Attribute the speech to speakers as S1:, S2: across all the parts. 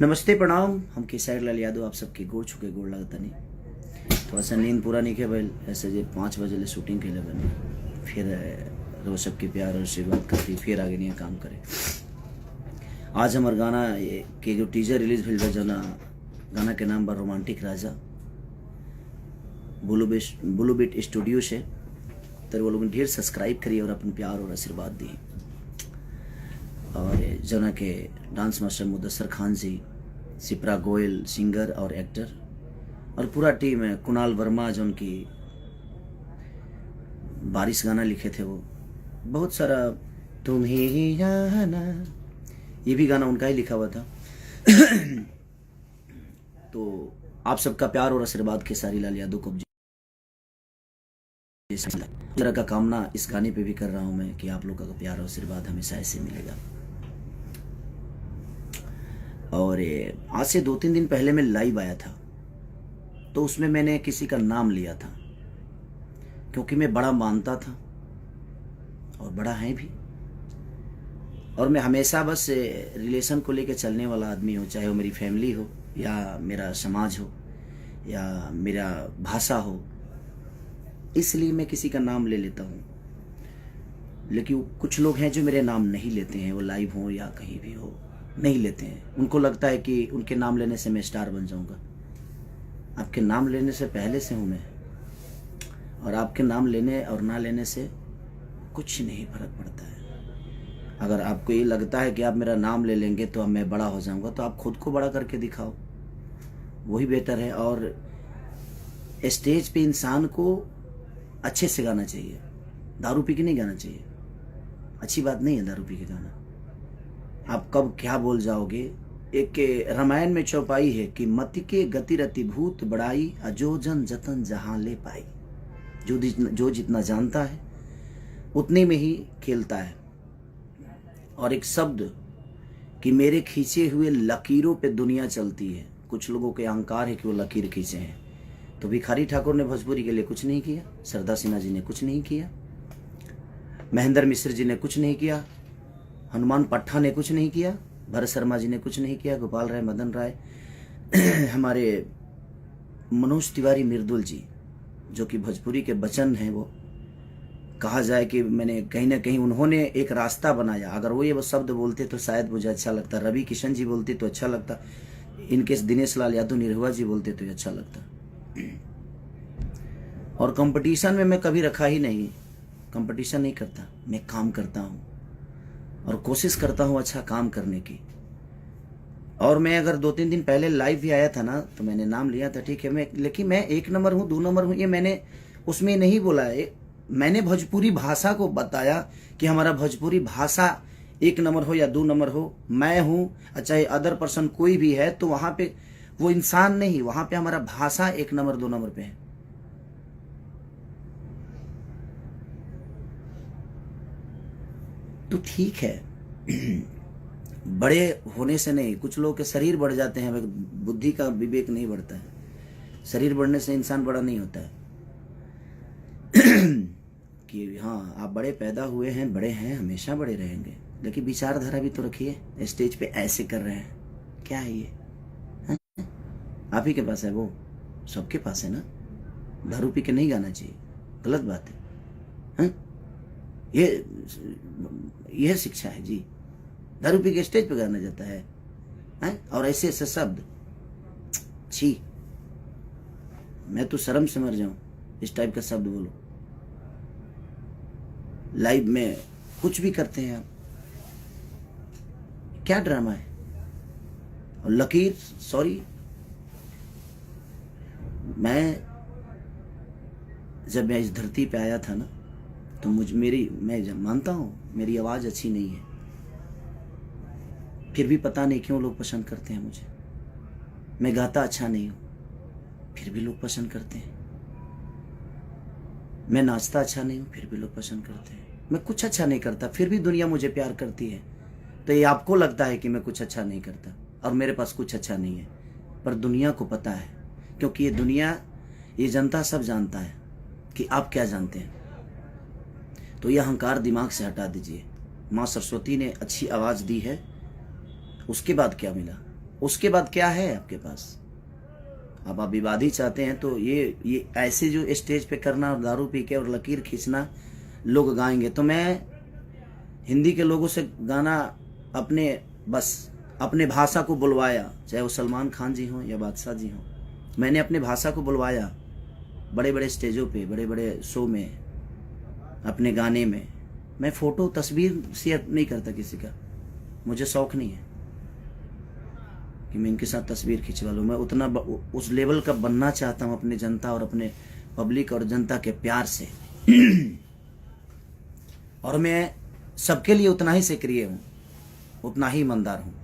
S1: नमस्ते प्रणाम। हम केसरी लाल यादव आप सबके गोड़ छुके गोड़ लगता नहीं। थोड़ा सा नींद पूरा नहीं किया भाई, ऐसे जे 5 बजे ले शूटिंग के लिए बने, फिर रोज सबके प्यार और आशीर्वाद करती फिर आगे नहीं काम करे। आज हमारे गाना के जो टीजर रिलीज भेल जो ना, गाना के नाम बा रोमांटिक राजा। ब्लू बीट स्टूडियो से तो वो लोग ढेर सब्सक्राइब करिए और अपन प्यार और आशीर्वाद दिए। और जना के डांस मास्टर मुदस्सर खान जी, सिप्रा गोयल सिंगर और एक्टर, और पूरा टीम है। कुणाल वर्मा जो उनकी बारिश गाना लिखे थे, वो बहुत सारा तुम ही जाना, ये भी गाना उनका ही लिखा हुआ था। तो आप सबका प्यार और आशीर्वाद खेसारी लाल यादव को तरह का कामना इस गाने पे भी कर रहा हूं मैं कि आप लोगों का प्यार और आशीर्वाद हमेशा ऐसे मिलेगा। और आज से 2-3 दिन पहले मैं लाइव आया था, तो उसमें मैंने किसी का नाम लिया था क्योंकि मैं बड़ा मानता था और बड़ा है भी। और मैं हमेशा बस रिलेशन को लेकर चलने वाला आदमी हूँ, चाहे वो मेरी फैमिली हो या मेरा समाज हो या मेरा भाषा हो, इसलिए मैं किसी का नाम ले लेता हूँ। लेकिन कुछ लोग हैं जो मेरे नाम नहीं लेते हैं, वो लाइव हो या कहीं भी हो नहीं लेते हैं। उनको लगता है कि उनके नाम लेने से मैं स्टार बन जाऊंगा। आपके नाम लेने से पहले से हूँ मैं, और आपके नाम लेने और ना लेने से कुछ नहीं फर्क पड़ता है। अगर आपको ये लगता है कि आप मेरा नाम ले लेंगे तो अब मैं बड़ा हो जाऊंगा, तो आप खुद को बड़ा करके दिखाओ, वही बेहतर है। और स्टेज पे इंसान को अच्छे से गाना चाहिए, दारू पी के नहीं गाना चाहिए। अच्छी बात नहीं है दारू पी के गाना। आप कब क्या बोल जाओगे। एक रामायण में चौपाई है कि मति के गति रति भूत बड़ाई, अजो जन जतन जहां ले पाई। जो जितना जानता है उतने में ही खेलता है। और एक शब्द कि मेरे खींचे हुए लकीरों पे दुनिया चलती है। कुछ लोगों के अहंकार है कि वो लकीर खींचे हैं। तो भिखारी ठाकुर ने भोजपुरी के लिए कुछ नहीं किया, सरदा सिन्हा जी ने कुछ नहीं किया, महेंद्र मिश्र जी ने कुछ नहीं किया, हनुमान पट्टा ने कुछ नहीं किया, भरत शर्मा जी ने कुछ नहीं किया, गोपाल राय, मदन राय, हमारे मनोज तिवारी मृदुल जी जो कि भोजपुरी के बचन हैं, वो कहा जाए कि मैंने कहीं ना कहीं उन्होंने एक रास्ता बनाया। अगर वो ये शब्द बोलते तो शायद मुझे अच्छा लगता, रवि किशन जी बोलते तो अच्छा लगता, इनके दिनेश लाल यादव निरहुआ जी बोलते तो अच्छा लगता। और कंपटीशन में मैं कभी रखा ही नहीं, कंपटीशन नहीं करता, मैं काम करता हूँ और कोशिश करता हूँ अच्छा काम करने की। और मैं अगर 2-3 दिन पहले लाइव भी आया था ना, तो मैंने नाम लिया था, ठीक है, लेकिन मैं 1 नंबर हूँ 2 नंबर हूँ ये मैंने उसमें नहीं बोला है। मैंने भोजपुरी भाषा को बताया कि हमारा भोजपुरी भाषा 1 नंबर हो या 2 नंबर हो, मैं हूँ चाहे अदर पर्सन कोई भी है, तो वहां पे वो इंसान नहीं, वहां पे हमारा भाषा 1 नंबर 2 नंबर पे है। तो ठीक है, बड़े होने से नहीं, कुछ लोगों के शरीर बढ़ जाते हैं, बुद्धि का विवेक नहीं बढ़ता है। शरीर बढ़ने से इंसान बड़ा नहीं होता है। कि हाँ आप बड़े पैदा हुए हैं, बड़े हैं, हमेशा बड़े रहेंगे, लेकिन विचारधारा भी तो रखिए। स्टेज पे ऐसे कर रहे हैं, क्या है ये? है? आप ही के पास है, वो सबके पास है ना। दारू पी के नहीं गाना चाहिए, गलत बात है। यह शिक्षा है जी। दारू पी के स्टेज पे गाना जाता है, और ऐसे ऐसे शब्द, छी, मैं तो शर्म से मर जाऊं इस टाइप का शब्द बोलो। लाइव में कुछ भी करते हैं आप, क्या ड्रामा है? और लकीर, सॉरी, जब मैं इस धरती पे आया था ना, तो मैं मानता हूं मेरी आवाज अच्छी नहीं है, फिर भी पता नहीं क्यों लोग पसंद करते हैं मुझे। मैं गाता अच्छा नहीं हूं, फिर भी लोग पसंद करते हैं। मैं नाचता अच्छा नहीं हूं, फिर भी लोग पसंद करते हैं। मैं कुछ अच्छा नहीं करता, फिर भी दुनिया मुझे प्यार करती है। तो ये आपको लगता है कि मैं कुछ अच्छा नहीं करता और मेरे पास कुछ अच्छा नहीं है, पर दुनिया को पता है, क्योंकि ये दुनिया, ये जनता सब जानता है कि आप क्या जानते हैं। तो ये अहंकार दिमाग से हटा दीजिए। माँ सरस्वती ने अच्छी आवाज़ दी है, उसके बाद क्या मिला? उसके बाद क्या है आपके पास? अब आप विवाद ही चाहते हैं तो ये ऐसे जो स्टेज पे करना और दारू पी के और लकीर खींचना लोग गाएंगे, तो मैं हिंदी के लोगों से गाना अपने भाषा को बुलवाया, चाहे वो सलमान खान जी हों या बादशाह जी हों। मैंने अपने भाषा को बुलवाया बड़े बड़े स्टेजों पे, बड़े बड़े शो में, अपने गाने में। मैं फ़ोटो तस्वीर शेयर नहीं करता किसी का, मुझे शौक़ नहीं है कि मैं इनके साथ तस्वीर खिंचवा लूँ। मैं उतना उस लेवल का बनना चाहता हूँ अपने जनता और अपने पब्लिक और जनता के प्यार से। और मैं सबके लिए उतना ही सक्रिय हूँ, उतना ही ईमानदार हूँ।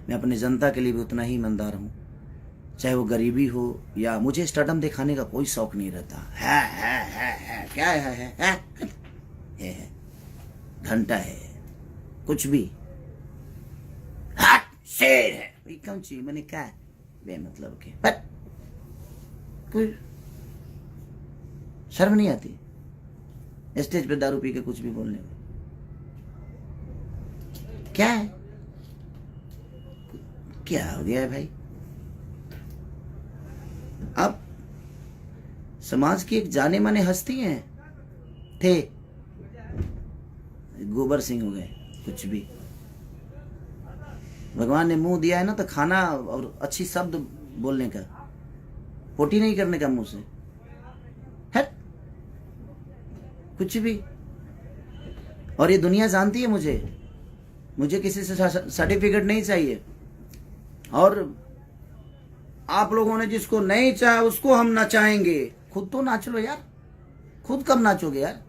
S1: मैं अपने जनता के लिए भी उतना ही ईमानदार हूँ, चाहे वो गरीबी हो या मुझे स्टारडम दिखाने का कोई शौक नहीं रहता। है क्या है घंटा है कुछ भी, शेर है कौन चीज, मैंने क्या बेमतलब के, पर कोई शर्म नहीं आती स्टेज पे दारू पी के कुछ भी बोलने में? क्या है, क्या हो गया है भाई? आप समाज की एक जाने माने हस्ती हैं, थे, गोबर सिंह हो गए, कुछ भी। भगवान ने मुंह दिया है ना तो खाना और अच्छी शब्द बोलने का, पोटी नहीं करने का मुंह से, है कुछ भी। और ये दुनिया जानती है मुझे किसी से सर्टिफिकेट नहीं चाहिए। और आप लोगों ने जिसको नहीं चाहा उसको हम नचाएंगे। खुद तो नाच लो यार, खुद कब नाचोगे यार?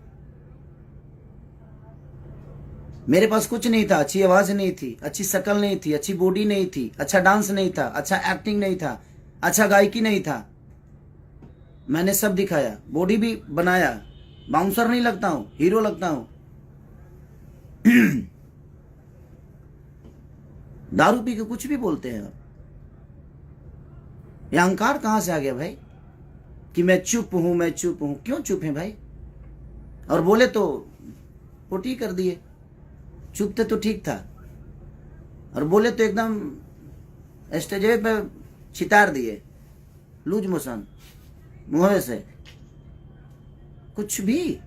S1: मेरे पास कुछ नहीं था, अच्छी आवाज नहीं थी, अच्छी शक्ल नहीं थी, अच्छी बॉडी नहीं थी, अच्छा डांस नहीं था, अच्छा एक्टिंग नहीं था, अच्छा गायकी नहीं था। मैंने सब दिखाया, बॉडी भी बनाया, बाउंसर नहीं लगता हूं, हीरो लगता हूं। दारू पी के कुछ भी बोलते हैं आप। ये अहंकार कहां से आ गया भाई कि मैं चुप हूं, मैं चुप हूं? क्यों चुप है भाई? और बोले तो पोटी कर दिए, चुप थे तो ठीक था, और बोले तो एकदम स्टेज पे छितार दिए, लूज मोशन मुंह से। कुछ भी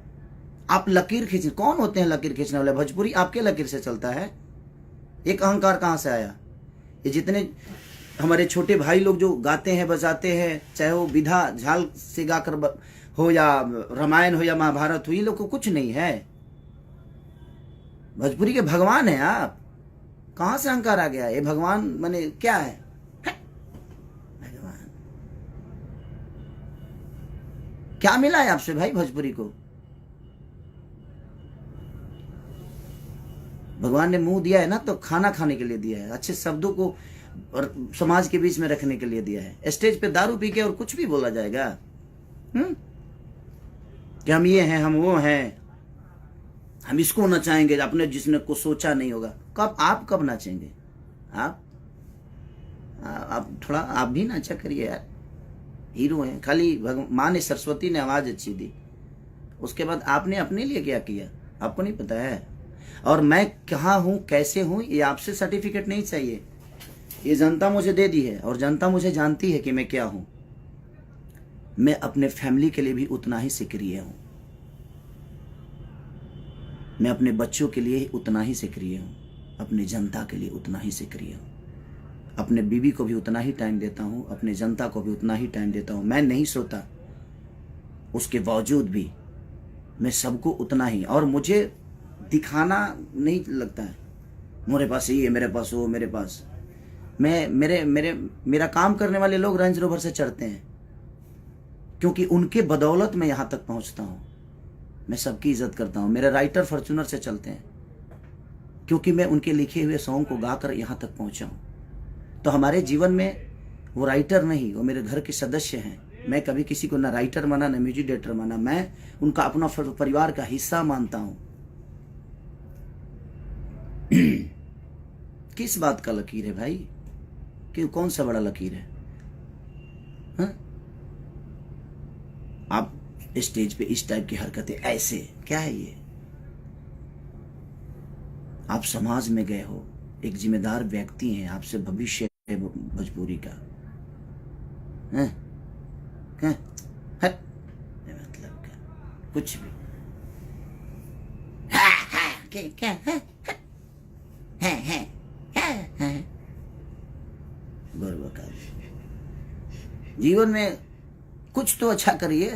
S1: आप लकीर खींच, कौन होते हैं लकीर खींचने वाले? भोजपुरी आपके लकीर से चलता है। एक अहंकार कहां से आया? ये जितने हमारे छोटे भाई लोग जो गाते हैं बजाते हैं, चाहे वो विधा झाल से गाकर हो या रामायण हो या महाभारत हो, ये लोग को कुछ नहीं है। भोजपुरी के भगवान है आप। कहां से अहंकार आ गया? ये भगवान माने क्या है? भगवान क्या मिला है आपसे भाई भोजपुरी को? भगवान ने मुंह दिया है ना तो खाना खाने के लिए दिया है, अच्छे शब्दों को और समाज के बीच में रखने के लिए दिया है। स्टेज पे दारू पी के और कुछ भी बोला जाएगा कि हम ये हैं, हम वो हैं, हम इसको नचाएंगे, अपने जिसने को सोचा नहीं होगा। कब आप कब नाचेंगे? आप थोड़ा आप भी नाचा करिए यार, हीरो हैं। खाली माँ ने, सरस्वती ने आवाज अच्छी दी, उसके बाद आपने अपने लिए क्या किया आपको नहीं पता है। और मैं कहाँ हूं, कैसे हूं, ये आपसे सर्टिफिकेट नहीं चाहिए। ये जनता मुझे दे दी है और जनता मुझे जानती है कि मैं क्या हूं। मैं अपने फैमिली के लिए भी उतना ही सक्रिय हूं, मैं अपने बच्चों के लिए उतना ही सक्रिय हूं, अपनी जनता के लिए उतना ही सक्रिय हूं, अपने बीवी को भी उतना ही टाइम देता हूं, अपने जनता को भी उतना ही टाइम देता हूं। मैं नहीं सोता, उसके बावजूद भी मैं सबको उतना ही। और मुझे दिखाना नहीं लगता है मेरे पास ये, मेरे पास वो, मेरे पास मेरा काम करने वाले लोग रेंज रोवर से चढ़ते हैं क्योंकि उनके बदौलत मैं यहां तक पहुंचता हूं। मैं सबकी इज्जत करता हूं। मेरे राइटर फॉर्च्यूनर से चलते हैं क्योंकि मैं उनके लिखे हुए सॉन्ग को गाकर यहां तक पहुंचा हूं। तो हमारे जीवन में वो राइटर नहीं, वो मेरे घर के सदस्य हैं। मैं कभी किसी को ना राइटर माना ना म्यूजिक डायरेक्टर माना, मैं उनका अपना परिवार का हिस्सा मानता हूं। किस बात का लकीर है भाई? कि कौन सा बड़ा लकीर है? हा? आप स्टेज पे इस टाइप की हरकतें ऐसे, क्या है ये? आप समाज में गए हो, एक जिम्मेदार व्यक्ति हैं, आपसे भविष्य भोजपुरी का हैं हैं हट मतलब का कुछ भी क्या है गौरव का जीवन में कुछ तो अच्छा करिए,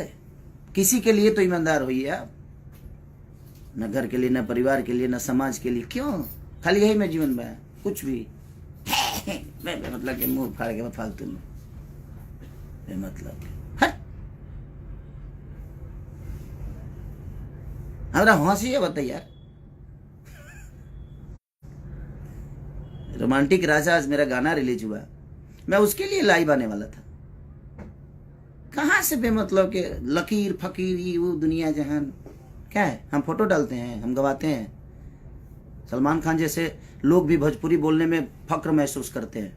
S1: किसी के लिए तो ईमानदार होइए आप, न घर के लिए, न परिवार के लिए, न समाज के लिए। क्यों खाली यही में जीवन में कुछ भी मतलब के मुंह फाड़ के फालतू में मतलब हमारा हंसी है बताइए यार। रोमांटिक राजा आज मेरा गाना रिलीज हुआ, मैं उसके लिए लाइव आने वाला था। कहाँ से बेमतलब के लकीर फकीर वो दुनिया जहान क्या है। हम फोटो डालते हैं, हम गवाते हैं। सलमान खान जैसे लोग भी भोजपुरी बोलने में फक्र महसूस करते हैं,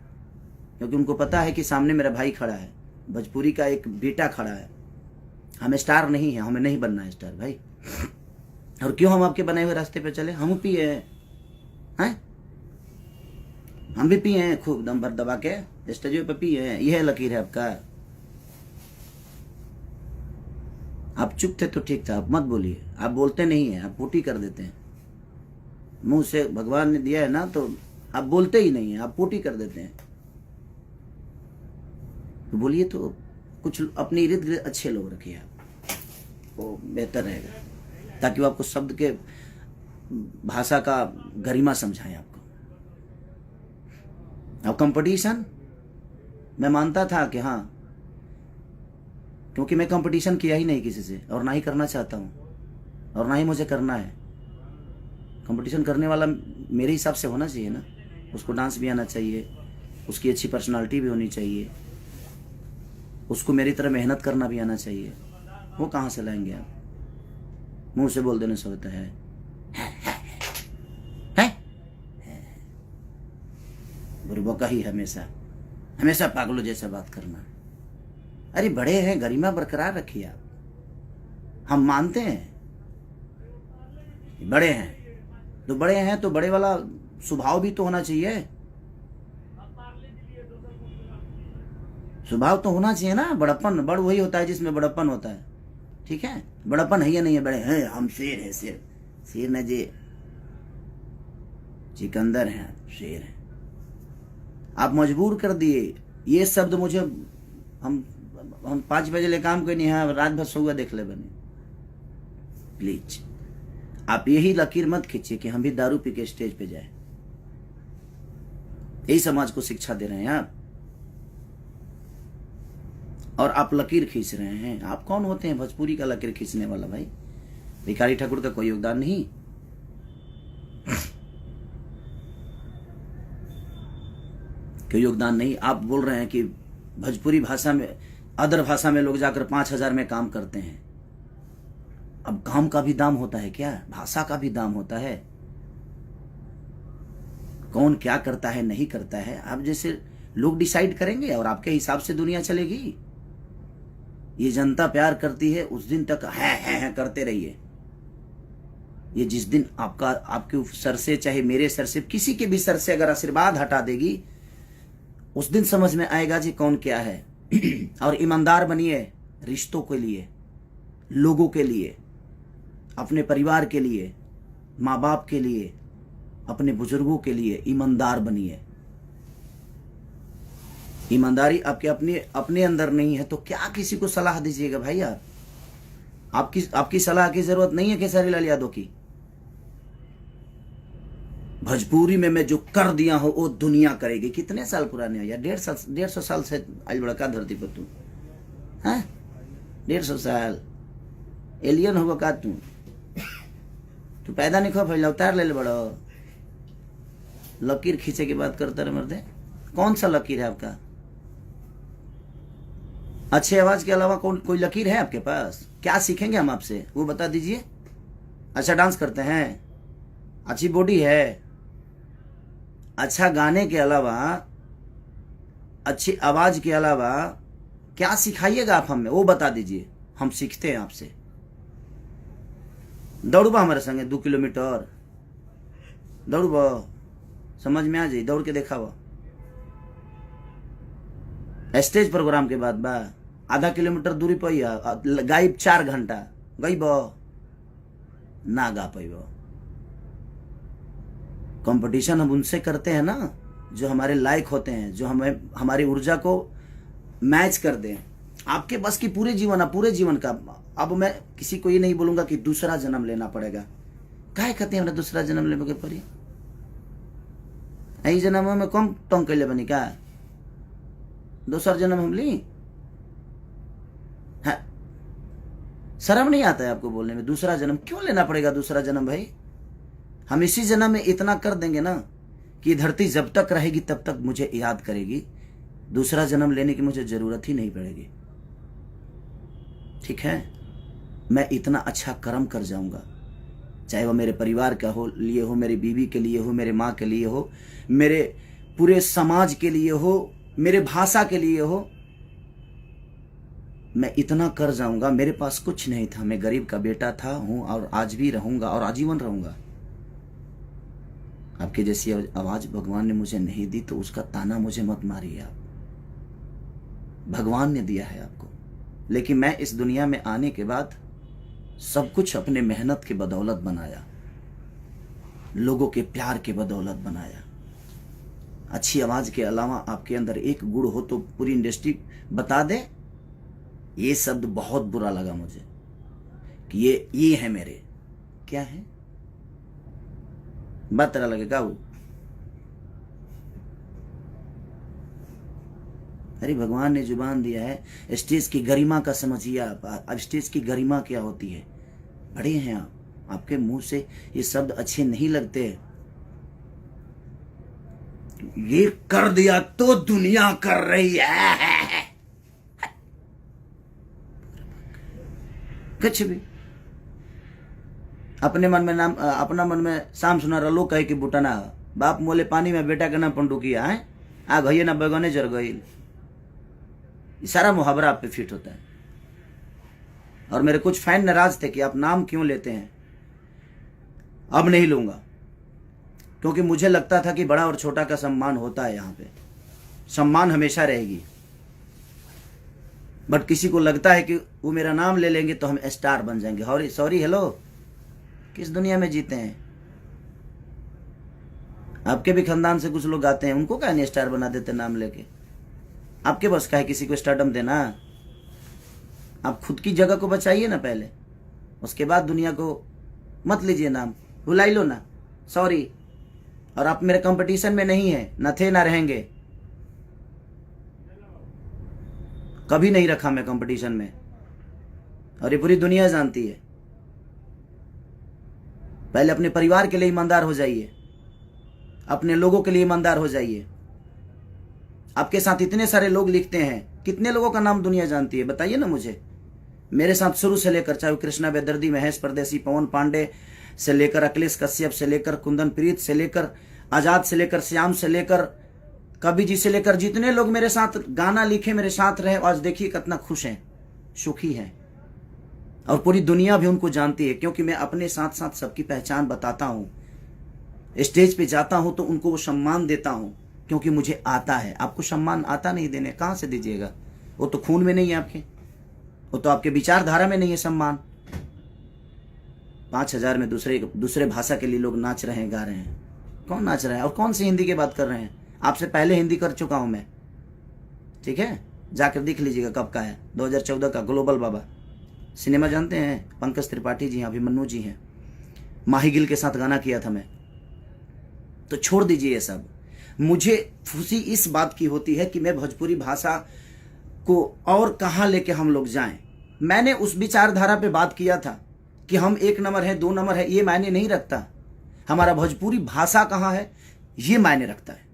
S1: क्योंकि उनको पता है कि सामने मेरा भाई खड़ा है, भोजपुरी का एक बेटा खड़ा है। हम स्टार नहीं है, हमें नहीं बनना है स्टार भाई। और क्यों हम आपके बनाए हुए रास्ते पे चले। हम पिए हैं, हम भी पिए हैं खूब दम भर दबा के स्टेज पे पिए हैं। यह लकीर है आपका। आप चुप थे तो ठीक था, आप मत बोलिए। आप बोलते नहीं है, आप पोटी कर देते हैं। मुंह से भगवान ने दिया है ना, तो आप बोलते ही नहीं है, आप पोटी कर देते हैं। तो बोलिए तो कुछ अपने इर्द गिर्द अच्छे लोग रखिए आप, वो बेहतर रहेगा, ताकि वो आपको शब्द के भाषा का गरिमा समझाएं आपको। अब कंपटीशन मैं मानता था कि हाँ, क्योंकि मैं कंपटीशन किया ही नहीं किसी से, और ना ही करना चाहता हूँ, और ना ही मुझे करना है। कंपटीशन करने वाला मेरे हिसाब से होना चाहिए ना, उसको डांस भी आना चाहिए, उसकी अच्छी पर्सनालिटी भी होनी चाहिए, उसको मेरी तरह मेहनत करना भी आना चाहिए। वो कहाँ से लाएंगे आप। मुंह से बोल देने से होता है। बुरबका ही हमेशा पागलों जैसा बात करना। अरे बड़े हैं, गरिमा बरकरार रखिए आप। हम मानते हैं बड़े हैं, तो बड़े वाला स्वभाव भी तो होना चाहिए। स्वभाव तो होना चाहिए ना। बड़प्पन, बड़ वही होता है जिसमें बड़प्पन होता है। ठीक है, बड़प्पन है या नहीं है। बड़े हैं, हम शेर है, शेर न जे सिकंदर हैं, शेर हैं। आप मजबूर कर दिए ये शब्द मुझे। हम 5 बजे ले काम करनी है, रात भर सोगा देख ले बने। प्लीज आप यही लकीर मत खींचिए कि हम भी दारू पी के स्टेज पे जाए। यही समाज को शिक्षा दे रहे हैं आप, और आप लकीर खींच रहे हैं। आप कौन होते हैं भोजपुरी का लकीर खींचने वाला भाई। भिखारी ठाकुर का कोई योगदान नहीं। कोई योगदान नहीं। आप बोल रहे हैं कि भोजपुरी भाषा में, अदर भाषा में लोग जाकर 5,000 में काम करते हैं। अब काम का भी दाम होता है क्या? भाषा का भी दाम होता है। कौन क्या करता है नहीं करता है, आप जैसे लोग डिसाइड करेंगे और आपके हिसाब से दुनिया चलेगी। ये जनता प्यार करती है, उस दिन तक है करते रहिए। ये जिस दिन आपके सर से, चाहे मेरे सर से, किसी के भी सर से अगर आशीर्वाद हटा देगी, उस दिन समझ में आएगा जी कौन क्या है। और ईमानदार बनिए रिश्तों के लिए, लोगों के लिए, अपने परिवार के लिए, माँ बाप के लिए, अपने बुजुर्गों के लिए ईमानदार बनिए। ईमानदारी आपके अपने अंदर नहीं है तो क्या किसी को सलाह दीजिएगा भाई आप। आपकी सलाह की जरूरत नहीं है केसरी लाल यादव की। भोजपुरी में मैं जो कर दिया हूं वो दुनिया करेगी। कितने साल पुराने हो यार? 150 साल से आज बड़ा का धरती पर तू है। 150 साल एलियन होगा का तू पैदा नहीं खो फैला अवतार ले बड़ो। लकीर खींचे की बात करता रहे मर्दे। कौन सा लकीर है आपका? अच्छे आवाज के अलावा कोई लकीर है आपके पास? क्या सीखेंगे हम आपसे वो बता दीजिए। अच्छा डांस करते हैं, अच्छी बॉडी है, अच्छा गाने के अलावा, अच्छी आवाज के अलावा क्या सिखाइएगा आप हमें वो बता दीजिए, हम सीखते हैं आपसे। दौड़बा हमारे संगे 2 किलोमीटर दौड़बा, समझ में आ जाए, दौड़ के देखा स्टेज प्रोग्राम के बाद बा आधा किलोमीटर दूरी पर गायब 4 घंटा गईब ना गा पैब। कंपटीशन हम उनसे करते हैं ना जो हमारे लायक होते हैं, जो हमें हमारी ऊर्जा को मैच कर दें। आपके बस की पूरे जीवन का। अब मैं किसी को ये नहीं बोलूंगा कि दूसरा जन्म लेना पड़ेगा। काहे कहते हैं हमरा दूसरा जन्म लेने के पड़ी? यही जन्म में कम तंग कैले बनी का दूसरा जन्म हम ली? है शर्म नहीं आता है आपको बोलने में? दूसरा जन्म क्यों लेना पड़ेगा? दूसरा जन्म भाई हम इसी जन्म में इतना कर देंगे ना कि धरती जब तक रहेगी तब तक मुझे याद करेगी। दूसरा जन्म लेने की मुझे जरूरत ही नहीं पड़ेगी। ठीक है, मैं इतना अच्छा कर्म कर जाऊंगा, चाहे वो मेरे परिवार का हो लिए हो, मेरी बीवी के लिए हो, मेरे माँ के लिए हो, मेरे पूरे समाज के लिए हो, मेरे भाषा के लिए हो। मैं इतना कर जाऊंगा। मेरे पास कुछ नहीं था, मैं गरीब का बेटा था, हूं और आज भी रहूंगा और आजीवन रहूंगा। आपके जैसी आवाज भगवान ने मुझे नहीं दी तो उसका ताना मुझे मत मारिए आप। भगवान ने दिया है आपको। लेकिन मैं इस दुनिया में आने के बाद सब कुछ अपने मेहनत के बदौलत बनाया, लोगों के प्यार के बदौलत बनाया। अच्छी आवाज के अलावा आपके अंदर एक गुण हो तो पूरी इंडस्ट्री बता दे। ये शब्द बहुत बुरा लगा मुझे कि ये है मेरे। क्या है? बात तरह लगेगा वो। अरे भगवान ने जुबान दिया है। स्टेज की गरिमा का समझिए आप। अब स्टेज की गरिमा क्या होती है? बड़े हैं आप, आपके मुंह से ये शब्द अच्छे नहीं लगते। ये कर दिया तो दुनिया कर रही है। कुछ भी अपने मन में नाम, अपना मन में शाम सुना रलो कहे कि बुटना बाप मोले पानी में बेटा के नाम पंडुकिया है आ गई ना बैगने जर गई। सारा मुहावरा आप पे फिट होता है। और मेरे कुछ फैन नाराज थे कि आप नाम क्यों लेते हैं। अब नहीं लूंगा, क्योंकि मुझे लगता था कि बड़ा और छोटा का सम्मान होता है। यहाँ पे सम्मान हमेशा रहेगी। बट किसी को लगता है कि वो मेरा नाम ले लेंगे तो हम स्टार बन जाएंगे। सॉरी हेलो, किस दुनिया में जीते हैं? आपके भी खानदान से कुछ लोग आते हैं, उनको क्या नहीं स्टार बना देते नाम लेके? आपके बस का है किसी को स्टारडम देना? आप खुद की जगह को बचाइए ना पहले, उसके बाद दुनिया को मत लीजिए नाम, भुलाई लो ना। सॉरी। और आप मेरे कंपटीशन में नहीं है, न थे ना रहेंगे। कभी नहीं रखा मैं कंपटीशन में, और ये पूरी दुनिया जानती है। पहले अपने परिवार के लिए ईमानदार हो जाइए, अपने लोगों के लिए ईमानदार हो जाइए। आपके साथ इतने सारे लोग लिखते हैं, कितने लोगों का नाम दुनिया जानती है बताइए ना मुझे। मेरे साथ शुरू से लेकर, चाहे कृष्णा बेदर्दी, महेश परदेसी, पवन पांडे से लेकर अखिलेश कश्यप से लेकर कुंदन प्रीत से लेकर आजाद से लेकर श्याम से लेकर कवि जी से लेकर जितने लोग मेरे साथ गाना लिखे, मेरे साथ रहे, आज देखिए कितना खुश हैं, सुखी हैं। और पूरी दुनिया भी उनको जानती है, क्योंकि मैं अपने साथ साथ सबकी पहचान बताता हूं। स्टेज पे जाता हूं तो उनको वो सम्मान देता हूं, क्योंकि मुझे आता है। आपको सम्मान आता नहीं देने, कहां से दीजिएगा? वो तो खून में नहीं है आपके, वो तो आपके विचारधारा में नहीं है सम्मान। 5000 में दूसरे भाषा के लिए लोग नाच रहे हैं, गा रहे हैं। कौन नाच रहा है? और कौन सी हिंदी की बात कर रहे हैं? आपसे पहले हिंदी कर चुका हूं मैं, ठीक है? जाकर देख लीजिएगा कब का है, 2014 का। ग्लोबल बाबा सिनेमा जानते हैं? पंकज त्रिपाठी जी हैं, अभिमन्यु जी हैं, माही गिल के साथ गाना किया था मैं। तो छोड़ दीजिए ये सब। मुझे खुशी इस बात की होती है कि मैं भोजपुरी भाषा को और कहाँ लेके हम लोग जाएं। मैंने उस विचारधारा पे बात किया था कि हम 1 नंबर है, 2 नंबर है, ये मायने नहीं रखता। हमारा भोजपुरी भाषा कहाँ है ये मायने रखता है।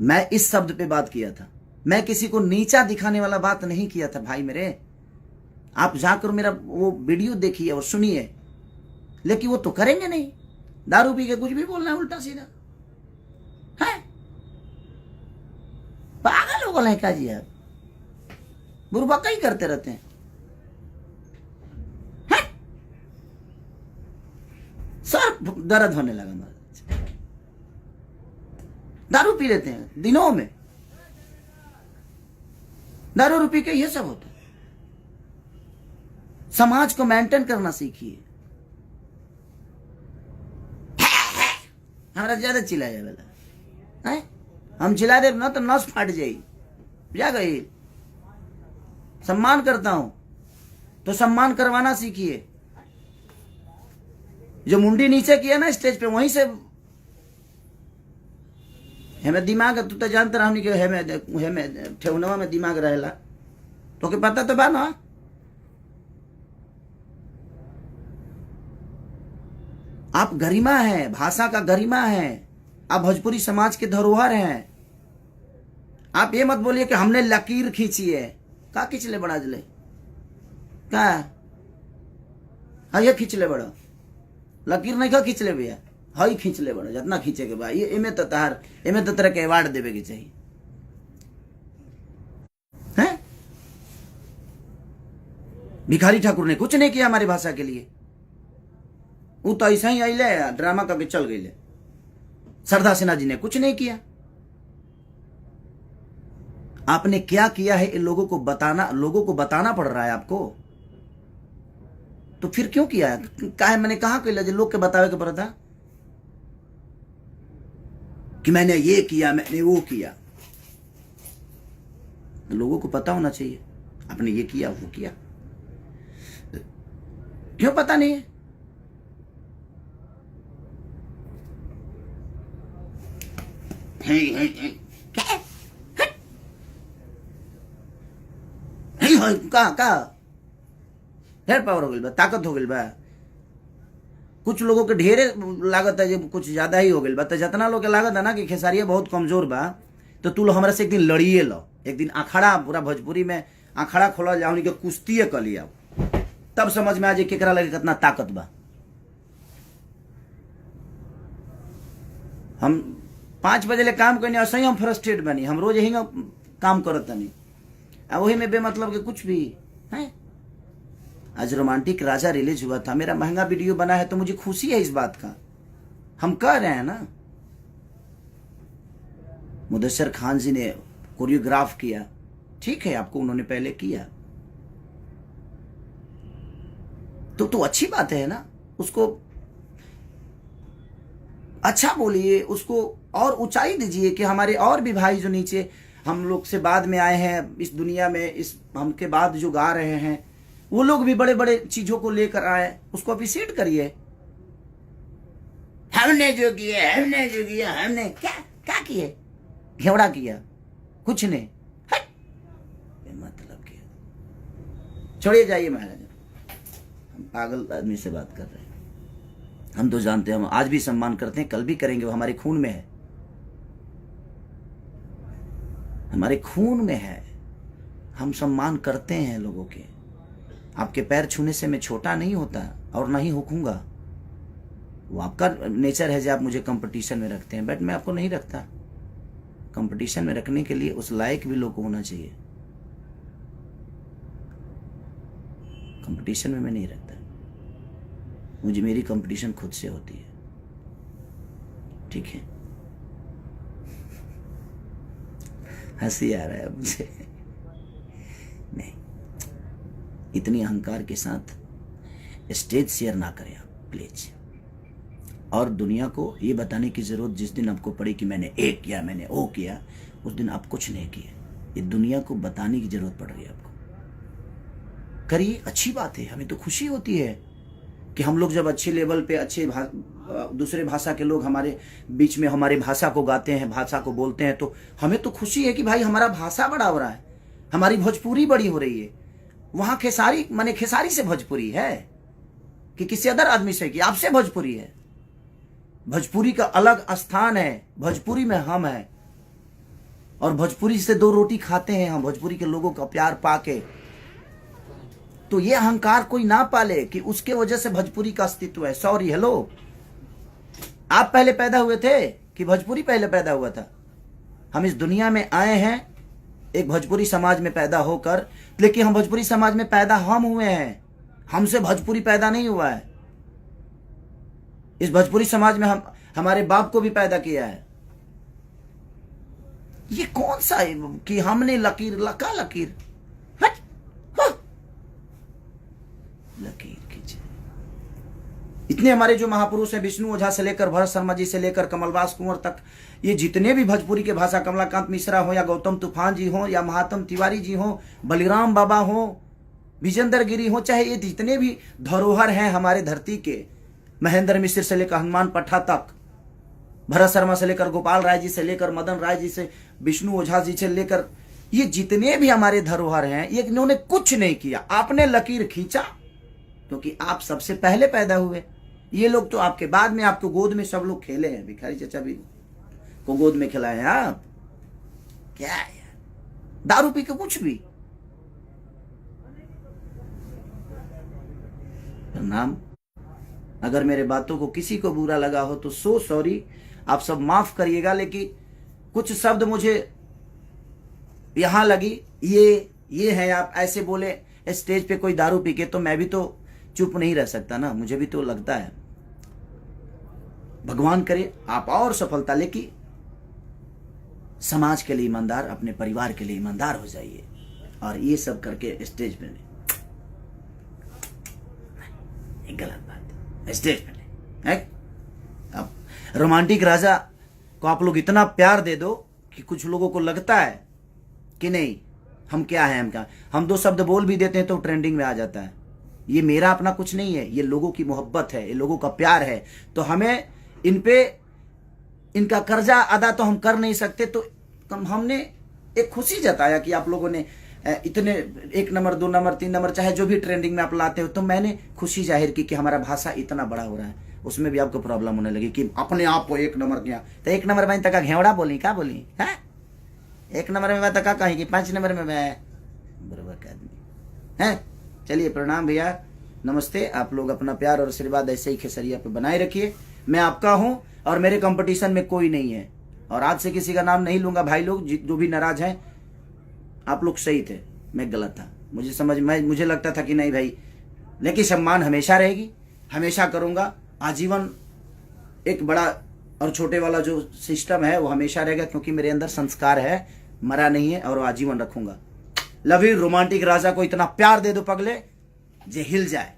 S1: मैं इस शब्द पे बात किया था। मैं किसी को नीचा दिखाने वाला बात नहीं किया था भाई मेरे। आप जाकर मेरा वो वीडियो देखिए और सुनिए, लेकिन वो तो करेंगे नहीं। दारू पी के कुछ भी बोलना है उल्टा सीधा है। पागल हो गए क्या जी आप? बुरबका ही करते रहते हैं। सर दर्द होने लगा महाराज। दारू पी लेते हैं दिनों में, दारू पी के ये सब होता है। समाज को मेंटेन करना सीखिए। हमारा ज्यादा चिल्लाया वाला है, हम चिल्ला दे ना तो नस फाट जाई, जा गई। सम्मान करता हूं तो सम्मान करवाना सीखिए। जो मुंडी नीचे किया ना स्टेज पे, वहीं से हमें दिमाग, तू तो जानता रहा कि हमें ठेवनवा में दिमाग रहेला, तो के पता तो बा ना। आप गरिमा है, भाषा का गरिमा है, आप भोजपुरी समाज के धरोहर हैं। आप ये मत बोलिए कि हमने लकीर खींची है। का खींच ले बड़ा जले का, हाँ ये खींच ले बड़ा, लकीर नहीं का खींच ले भैया, हई खींच ले बड़ा जितना खींचे के भाई। एमे तो तरह के अवार्ड देवे के चाहिए हैं? भिखारी ठाकुर ने कुछ नहीं किया हमारी भाषा के लिए, वो तो ऐसा ही आइले ड्रामा करके चल गई। सरदार सिन्हा जी ने कुछ नहीं किया। आपने क्या किया है लोगों को बताना पड़ रहा है आपको, तो फिर क्यों किया है? काहे मैंने कहा कि लोग के बतावे के पड़ता कि मैंने ये किया, मैंने वो किया। तो लोगों को पता होना चाहिए आपने ये किया वो किया। क्यों पता नहीं है? का ढेर पावर हो गई बा, ताकत हो गई बा। कुछ लोगों के ढेरे लागत है, जब कुछ ज्यादा ही हो गई बा। तो जितना लोग के लागत है ना कि खेसारिया बहुत कमजोर बा, तो तू लोग हमारे से एक दिन लड़िए लो, एक दिन अखाड़ा, पूरा भोजपुरी में अखाड़ा खोला जाओ, उनके कुश्ती कर लिया, तब समझ में आ जाए केकरा लगे कितना ताकत बा। हम 5 बजे ले काम करने ऐसे ही हम फ्रस्ट्रेट बनी, हम रोज यही काम करत नहीं, वही में बेमतलब के कुछ भी है। आज रोमांटिक राजा रिलीज हुआ था, मेरा महंगा वीडियो बना है, तो मुझे खुशी है इस बात का। हम कह रहे हैं ना, मुदस्सर खान जी ने कोरियोग्राफ किया, ठीक है, आपको उन्होंने पहले किया तो अच्छी बात है ना। उसको अच्छा बोलिए, उसको और ऊंचाई दीजिए कि हमारे और भी भाई जो नीचे हम लोग से बाद में आए हैं इस दुनिया में, इस हमके बाद जो गा रहे हैं, वो लोग भी बड़े बड़े चीजों को लेकर आए, उसको अप्रिशिएट करिए। हमने जो किया हमने क्या किए, घेवड़ा किया, कुछ नहीं, मतलब किया। छोड़िए, जाइए महाराज, हम पागल आदमी से बात कर रहे हैं। हम तो जानते हैं, हम आज भी सम्मान करते हैं, कल भी करेंगे, वो हमारे खून में है, हमारे खून में है। हम सम्मान करते हैं लोगों के। आपके पैर छूने से मैं छोटा नहीं होता और नहीं होऊंगा, वो आपका नेचर है जो आप मुझे कंपटीशन में रखते हैं, बट मैं आपको नहीं रखता। कंपटीशन में रखने के लिए उस लायक भी लोग होना चाहिए। कंपटीशन में मैं नहीं रखता, मुझे मेरी कंपटीशन खुद से होती है, ठीक है। हंसी आ रहा है मुझे। नहीं, इतनी अहंकार के साथ स्टेज शेयर ना करें आप प्लीज। और दुनिया को ये बताने की जरूरत जिस दिन आपको पड़ी कि मैंने ये किया, मैंने वो किया, उस दिन आप कुछ नहीं किए। ये दुनिया को बताने की जरूरत पड़ रही है आपको। करिए, अच्छी बात है, हमें तो खुशी होती है कि हम लोग जब अच्छे लेवल पे, अच्छे दूसरे भाषा के लोग हमारे बीच में हमारी भाषा को गाते हैं, भाषा को बोलते हैं, तो हमें तो खुशी है कि भाई हमारा भाषा बड़ा हो रहा है, हमारी भोजपुरी बड़ी हो रही है। वहां खेसारी माने खेसारी से भोजपुरी है कि किसी अदर आदमी से, कि आपसे भोजपुरी है। भोजपुरी का अलग स्थान है, भोजपुरी में हम हैं, और भोजपुरी से 2 रोटी खाते हैं हम, भोजपुरी के लोगों का प्यार पाके। तो ये अहंकार कोई ना पाले कि उसके वजह से भोजपुरी का अस्तित्व है। सॉरी, हेलो, आप पहले पैदा हुए थे कि भोजपुरी पहले पैदा हुआ था? हम इस दुनिया में आए हैं एक भोजपुरी समाज में पैदा होकर, लेकिन हम भोजपुरी समाज में पैदा हम हुए हैं, हमसे भोजपुरी पैदा नहीं हुआ है। इस भोजपुरी समाज में हम हमारे बाप को भी पैदा किया है, ये कौन सा है कि हमने लकीर लका लकीर, हट, हाँ। लकीर खींचे। इतने हमारे जो महापुरुष हैं, विष्णु ओझा से लेकर भरत शर्मा जी से लेकर कमलवास कुंवर तक, ये जितने भी भोजपुरी के भाषा, कमलाकांत मिश्रा हो या गौतम तूफान जी हो या महात्म तिवारी जी हो, बलिराम बाबा हो, विजेंद्र गिरी हो, चाहे ये जितने भी धरोहर हैं हमारे धरती के, महेंद्र मिश्र से लेकर हनुमान पट्टा तक, भरत शर्मा से लेकर गोपाल राय जी से लेकर मदन राय जी से, विष्णु ओझा जी से लेकर, ये जितने भी हमारे धरोहर हैं, ये इन्होंने कुछ नहीं किया। आपने लकीर खींचा क्योंकि आप सबसे पहले पैदा हुए। ये लोग तो आपके बाद में, आपको गोद में सब लोग खेले हैं। भिखारी चचा भी को गोद में खिलाए हैं आप। क्या है दारू पी के कुछ भी। नाम, अगर मेरे बातों को किसी को बुरा लगा हो तो सो सॉरी, आप सब माफ करिएगा। लेकिन कुछ शब्द मुझे यहां लगी, ये है, आप ऐसे बोले स्टेज पे कोई दारू पी के, तो मैं भी तो चुप नहीं रह सकता ना, मुझे भी तो लगता है। भगवान करे आप और सफलता, लेकिन समाज के लिए ईमानदार, अपने परिवार के लिए ईमानदार हो जाइए। और ये सब करके स्टेज पे नहीं, एक गलत बात है, स्टेज पे नहीं है। अब रोमांटिक राजा को आप लोग इतना प्यार दे दो कि कुछ लोगों को लगता है कि नहीं हम क्या हैं, हम क्या, हम दो शब्द बोल भी देते हैं तो ट्रेंडिंग में आ जाता है। ये मेरा अपना कुछ नहीं है, ये लोगों की मोहब्बत है, ये लोगों का प्यार है। तो हमें इन पे इनका कर्जा अदा तो हम कर नहीं सकते, तो हमने एक खुशी जताया कि आप लोगों ने इतने 1 नंबर 2 नंबर 3 नंबर चाहे जो भी ट्रेंडिंग में आप लाते हो, तो मैंने खुशी जाहिर की कि हमारा भाषा इतना बड़ा हो रहा है। उसमें भी आपको प्रॉब्लम होने लगी कि अपने आप को 1 नंबर किया, तो 1 नंबर में तक घेवड़ा बोली, क्या बोली है, 1 नंबर में मैं तक कहीं कि 5 नंबर में मैं बराबर का आदमी है। चलिए प्रणाम भैया, नमस्ते। आप लोग अपना प्यार और आशीर्वाद ऐसे ही खेसरिया पे बनाए रखिए। मैं आपका हूं और मेरे कंपटीशन में कोई नहीं है, और आज से किसी का नाम नहीं लूंगा। भाई लोग जो भी नाराज हैं, आप लोग सही थे, मैं गलत था, मुझे लगता था कि नहीं भाई, लेकिन सम्मान हमेशा रहेगी, हमेशा करूंगा आजीवन। एक बड़ा और छोटे वाला जो सिस्टम है वो हमेशा रहेगा, क्योंकि मेरे अंदर संस्कार है, मरा नहीं है, और वो आजीवन रखूंगा। Love you. रोमांटिक राजा को इतना प्यार दे दो पगले जे हिल जाए।